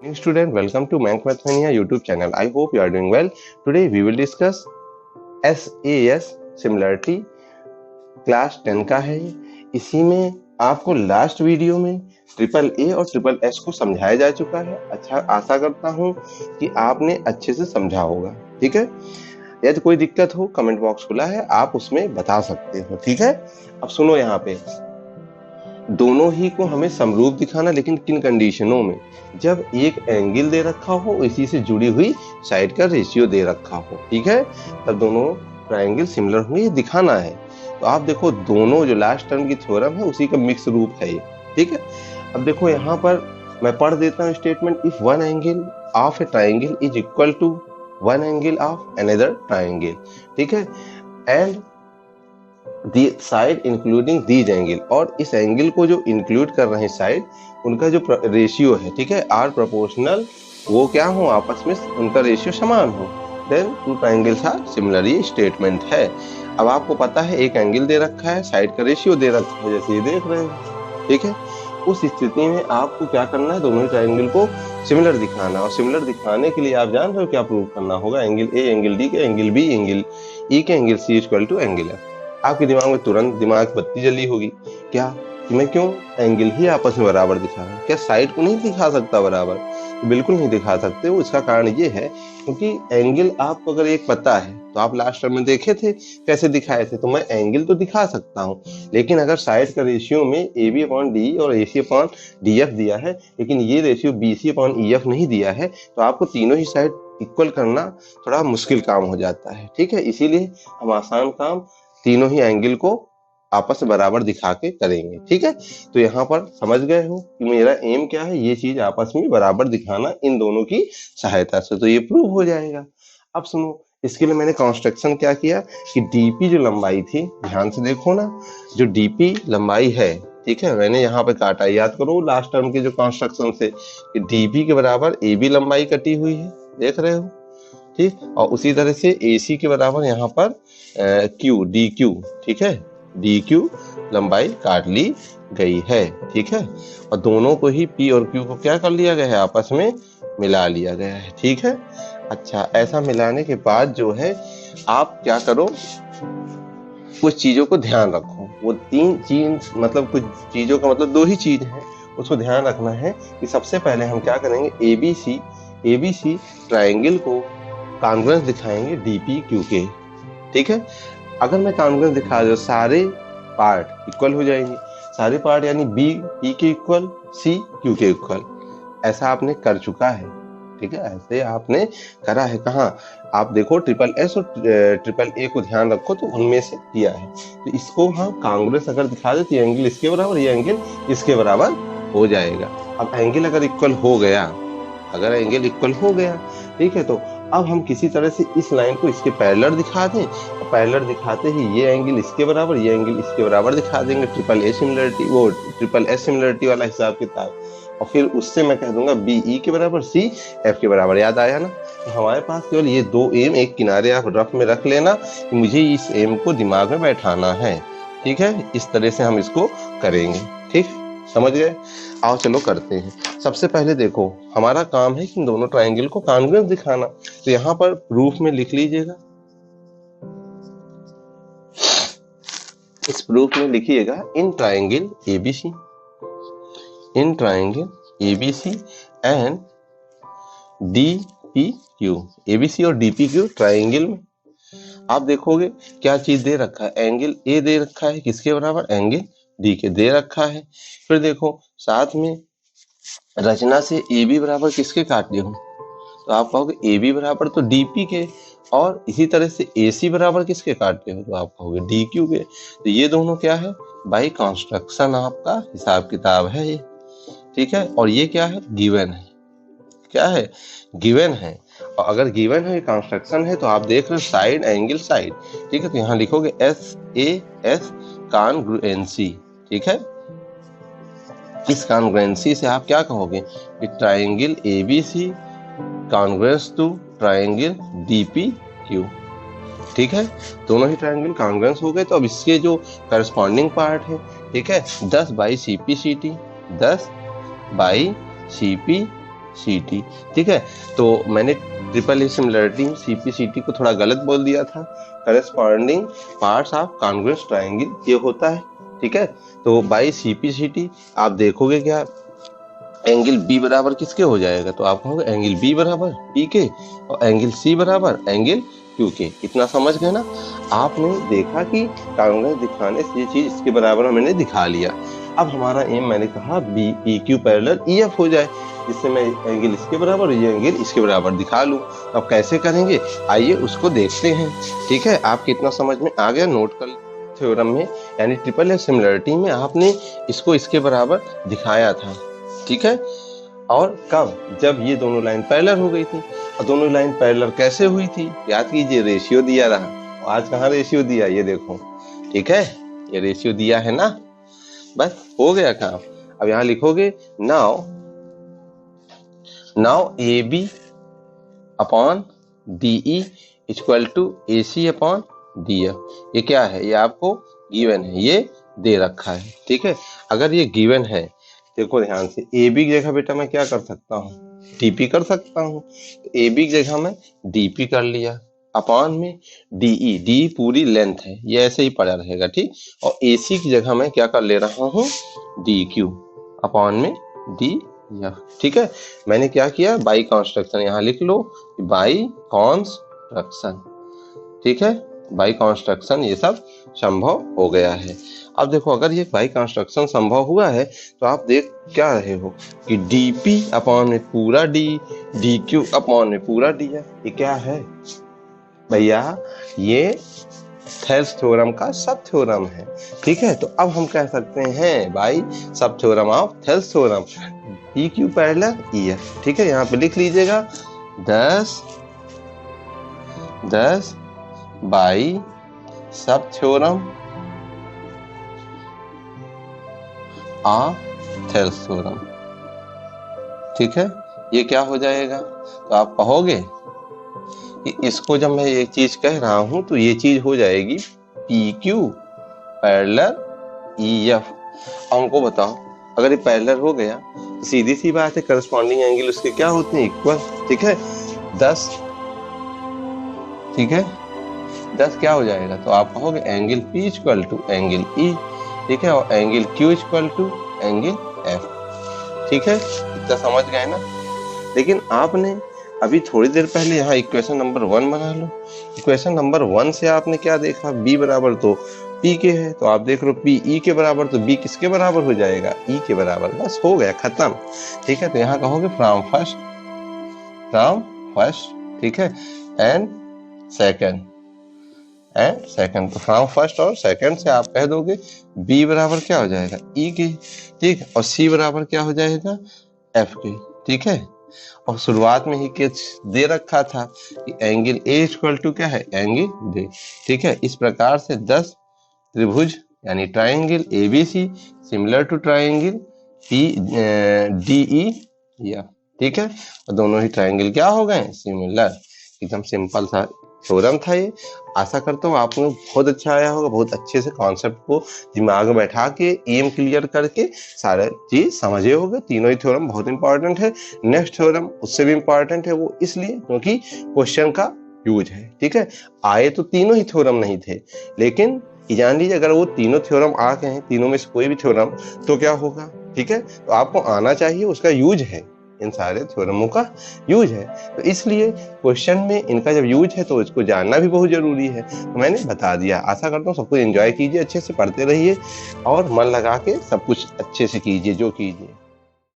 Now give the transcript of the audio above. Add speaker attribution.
Speaker 1: New student, welcome to Mathmania YouTube channel. I hope you are doing well. Today we will discuss SAS similarity class 10 का है। इसी में आपको last video में triple A और triple S को समझाया जा चुका है। अच्छा, आशा करता हूं कि आपने अच्छे से समझा होगा। ठीक है, यदि कोई दिक्कत हो कमेंट बॉक्स खुला है, आप उसमें बता सकते हो। ठीक है, अब सुनो, यहाँ पे दोनों ही को हमें समरूप दिखाना, लेकिन किन कंडीशनों में? जब एक एंगल दे रखा हो, इसी से जुड़ी हुई साइड का रेशियो दे रखा हो। ठीक है, तब दोनों ट्रायंगल सिमिलर होंगे, ये दिखाना है। तो आप देखो, दोनों जो लास्ट टर्म की थ्योरम है उसी का मिक्स रूप है ये। ठीक है, अब देखो यहाँ पर मैं पढ़ देता हूँ statement. If one angle of a triangle is equal to one angle of another triangle, ठीक है, and the side including these angle, और इस एंगल को जो इंक्लूड कर रहे हैं साइड, उनका जो रेशियो है, ठीक है, आर प्रोपोर्शनल, वो क्या हो, आपस में उनका रेशियो समान हो, then two triangles are similar. ये स्टेटमेंट है। अब आपको पता है एक एंगल दे रखा है, साइड का रेशियो दे रखा है, जैसे ये देख रहे हो। ठीक है, उस स्थिति में आपको क्या करना है, दोनों ही ट्रायंगल को सिमिलर दिखाना। और सिमिलर दिखाने के लिए आप जान रहे हो क्या प्रूव करना होगा? एंगल ए एंगल डी के एंगल बी एंगल ई के angle C equal to angle F. आपके दिमाग में तुरंत दिमाग बत्ती जली होगी, क्या कि मैं क्यों एंगल ही आपस में बराबर दिखा रहा हूँ? क्या साइड को नहीं दिखा सकता बराबर? तो बिल्कुल नहीं दिखा सकते हो। इसका कारण ये है क्योंकि एंगल आपको अगर एक पता है, तो आप लास्ट टर्म में देखे थे कैसे दिखाए थे, तो मैं एंगल तो दिखा सकता हूँ, लेकिन अगर साइड का रेशियो में ए बी अपॉन डी और A C upon D F दिया है, लेकिन ये ratio B C upon E F नहीं दिया है, तो आपको तीनों ही साइड इक्वल करना थोड़ा मुश्किल काम हो जाता है। ठीक है, इसीलिए हम आसान काम तीनों ही एंगल को आपस में बराबर दिखा के करेंगे। ठीक है, तो यहाँ पर समझ गए हो कि मेरा एम क्या है, ये चीज आपस में बराबर दिखाना इन दोनों की सहायता से, तो ये प्रूव हो जाएगा। अब सुनो, इसके लिए मैंने कंस्ट्रक्शन क्या किया कि डीपी जो लंबाई थी, ध्यान से देखो ना, जो डीपी लंबाई है, ठीक है, मैंने यहाँ पे काटा, याद करो लास्ट टर्म के जो कंस्ट्रक्शन से, कि डीपी के बराबर ए बी लंबाई कटी हुई है, देख रहे हो। ठीक, और उसी तरह से AC के बराबर यहाँ पर क्यू डी क्यू, ठीक है, डी क्यू लंबाई काट ली गई है। ठीक है, और दोनों को ही P और Q को क्या कर लिया गया है, आपस में मिला लिया गया है। ठीक है, अच्छा, ऐसा मिलाने के बाद जो है आप क्या करो, कुछ चीजों को ध्यान रखो। वो तीन चीज मतलब कुछ चीजों का मतलब दो ही चीज है, उसको ध्यान रखना है कि सबसे पहले हम क्या करेंगे, ABC ट्रायंगल को कॉन्ग्रुएंस दिखाएंगे डीपी क्यू के। ठीक है, अगर मैं कॉन्ग्रुएंस दिखा दूं, सारे पार्ट इक्वल हो जाएंगे, सारे पार्ट यानी बी पी के इक्वल, सी क्यू के इक्वल। ऐसा आपने कर चुका है। ठीक है, ऐसे आपने करा है। कहाँ? आप देखो ट्रिपल एस और ट्रिपल ए को ध्यान रखो, तो उनमें से किया है। तो इसको हम कॉन्ग्रुएंस अगर दिखा दे, तो ये एंगल इसके बराबर, ये एंगल इसके बराबर हो जाएगा। अब एंगल अगर इक्वल हो गया, अगर एंगल इक्वल हो गया, ठीक है, तो अब हम किसी तरह से इस लाइन को इसके पैरेलल दिखा दें। पैरेलल दिखाते ही ये एंगल इसके बराबर, ये एंगल इसके बराबर दिखा देंगे। ट्रिपल ए सिमिलरिटी, वो ट्रिपल एस सिमिलरिटी वाला हिसाब किताब। और फिर उससे मैं कह दूंगा बी ई के बराबर, सी एफ के बराबर। याद आया ना? तो हमारे पास केवल ये दो एम एक किनारे आप रफ में रख लेना कि मुझे इस एम को दिमाग में बैठाना है। ठीक है, इस तरह से हम इसको करेंगे। ठीक, समझ गए? आओ चलो करते हैं। सबसे पहले देखो, हमारा काम है कि इन दोनों ट्रायंगल को कॉन्ग्रुएंस दिखाना। तो यहाँ पर प्रूफ में लिख लीजिएगा, इस प्रूफ में लिखिएगा in triangle ABC, in triangle ABC and DPQ। ABC और DPQ ट्रायंगल में आप देखोगे क्या चीज दे रखा है, एंगल A दे रखा है, किसके बराबर, एंगल D के दे रखा है। फिर देखो साथ में रचना से AB बराबर किसके काटे हो, तो आप कहोगे AB बराबर तो DP के, और इसी तरह से AC बराबर किसके काटते हो, तो आप कहोगे DQ के। तो ये दोनों क्या है, बाई कंस्ट्रक्शन आपका हिसाब किताब है ये। ठीक है, और ये क्या है, गिवन है। क्या है, गिवन है। और अगर गिवन है, कंस्ट्रक्शन है, तो आप देख रहे हो साइड एंगल साइड। ठीक है, तो यहाँ लिखोगे SAS कॉन्ग्रुएंसी। ठीक है, इस कॉन्ग्रुएंसी से आप क्या कहोगे कि triangle ABC congruence to triangle DPQ। ठीक है, दोनों ही ट्रायंगल कॉन्ग्रुएंस हो गए। तो अब इसके जो करस्पॉन्डिंग पार्ट है, ठीक है, 10 by CP CT, 10 by CP C T. ठीक है, तो मैंने ट्रिपल ए सिमिलरिटी में सी पी सी टी को थोड़ा गलत बोल दिया था। Corresponding parts of congruent triangle ये होता है। ठीक है, तो by C P C T आप देखोगे क्या, एंगल बी बराबर किसके हो जाएगा, तो आप कहोगे एंगल बी बराबर पी के और एंगल सी बराबर एंगल क्यू के। इतना समझ गए ना। आपने देखा कि कांग्रेस दिखाने से ये चीज इसके बराबर मैंने दिखा लिया। अब हमारा एम मैंने कहा B P Q parallel E F हो जाए, जिससे मैं एंगल इसके बराबर ये एंगल इसके बराबर दिखा लूं। तो अब कैसे करेंगे, आइए उसको देखते हैं। ठीक है, आपके इतना समझ में आ गया। नोट कर थ्योरम में यानी ट्रिपल ए सिमिलरिटी में आपने इसको इसके बराबर दिखाया था। ठीक है, और कब, जब ये दोनों लाइन पैरेलल हो गई थी। और दोनों लाइन पैरेलल कैसे हुई थी, याद कीजिए, रेशियो दिया रहा। आज कहाँ रेशियो दिया, ये देखो। ठीक है, ये रेशियो दिया है ना, बस हो गया काम। अब यहां लिखोगे now A B upon D E equal to A C upon D F. ये क्या है, ये आपको गिवन है, ये दे रखा है। ठीक है, अगर ये गिवन है, देखो ध्यान से, ए बी की जगह बेटा मैं क्या कर सकता हूँ, डीपी कर सकता हूँ। ए बी की जगह मैं डीपी कर लिया, अपॉन में डीई, डी पूरी लेंथ है, ये ऐसे ही पड़ा रहेगा। ठीक, और ए सी की जगह मैं क्या कर ले रहा हूँ, डी क्यू अपॉन में डी एफ। ठीक है, मैंने क्या किया, बाई कॉन्स्ट्रक्शन, यहाँ लिख लो बाई कॉन्स्ट्रक्शन। ठीक है, बाई कॉन्स्ट्रक्शन ये सब संभव हो गया है। अब देखो, अगर ये बाई कंस्ट्रक्शन संभव हुआ है तो आप देख क्या रहे हो कि dp अपॉन में पूरा d, dq अपॉन में पूरा df, ये क्या है भैया, ये थेल्स थ्योरम का सब थ्योरम है। ठीक है, तो अब हम कह सकते हैं बाई सब theorem of Thales theorem dq parallel ef। ठीक है, यहाँ पे लिख लीजिएगा 10 बाई सब थ्योरम थेल्स थ्योरम। ठीक है, ये क्या हो जाएगा, तो आप कहोगे कि इसको जब मैं ये चीज कह रहा हूं तो ये चीज हो जाएगी P Q parallel E F. हमको बताओ, अगर ये पैरेलल हो गया तो सीधी सी बात है, करस्पॉन्डिंग एंगल उसके क्या होते हैं, इक्वल। ठीक है, 10, ठीक है, 10 क्या हो जाएगा, तो आप कहोगे angle P equal to angle E। ठीक है, और angle Q equal to angle F। ठीक है, इतना समझ गए ना। लेकिन आपने अभी थोड़ी देर पहले यहाँ इक्वेशन नंबर 1 बना लो। इक्वेशन नंबर 1 से आपने क्या देखा, B बराबर तो P के है, तो आप देख लो P E के बराबर, तो B किसके बराबर हो जाएगा, E के बराबर। बस हो गया, खत्म। ठीक है, तो यहाँ कहोगे फ्रॉम फर्स्ट, ठीक है, एंड सेकंड, तो फ्रॉम फर्स्ट और सेकंड से आप कह दोगे B बराबर क्या हो जाएगा, E के। ठीक, और C बराबर क्या हो जाएगा, F के। ठीक है, और शुरुआत में ही कुछ दे रखा था कि एंगल A इक्वल टू क्या है, एंगल B। ठीक है, इस प्रकार से 10 त्रिभुज यानी triangle ABC similar to triangle PDE या। ठीक है, और दोनों ही ट्राइंगल क्या हो गए, सिमिलर। एकदम सिंपल सा थ्योरम था ये। आशा करता हूँ आपको बहुत अच्छा आया होगा, बहुत अच्छे से कॉन्सेप्ट को दिमाग में बैठा के एम क्लियर करके सारे चीज समझे होंगे। तीनों ही थ्योरम बहुत इंपॉर्टेंट है। नेक्स्ट थ्योरम उससे भी इंपॉर्टेंट है, वो इसलिए क्योंकि क्वेश्चन का यूज है। ठीक है, आए तो तीनों ही थ्योरम नहीं थे, लेकिन जान लीजिए अगर वो तीनों थ्योरम आ गए हैं, तीनों में से कोई भी थ्योरम, तो क्या होगा। ठीक है, तो आपको आना चाहिए, उसका यूज है, इन सारे थ्योरमों का यूज है। तो इसलिए क्वेश्चन में इनका जब यूज है तो इसको जानना भी बहुत जरूरी है। तो मैंने बता दिया। आशा करता हूँ सब कुछ एंजॉय कीजिए, अच्छे से पढ़ते रहिए और मन लगा के सब कुछ अच्छे से कीजिए जो कीजिए।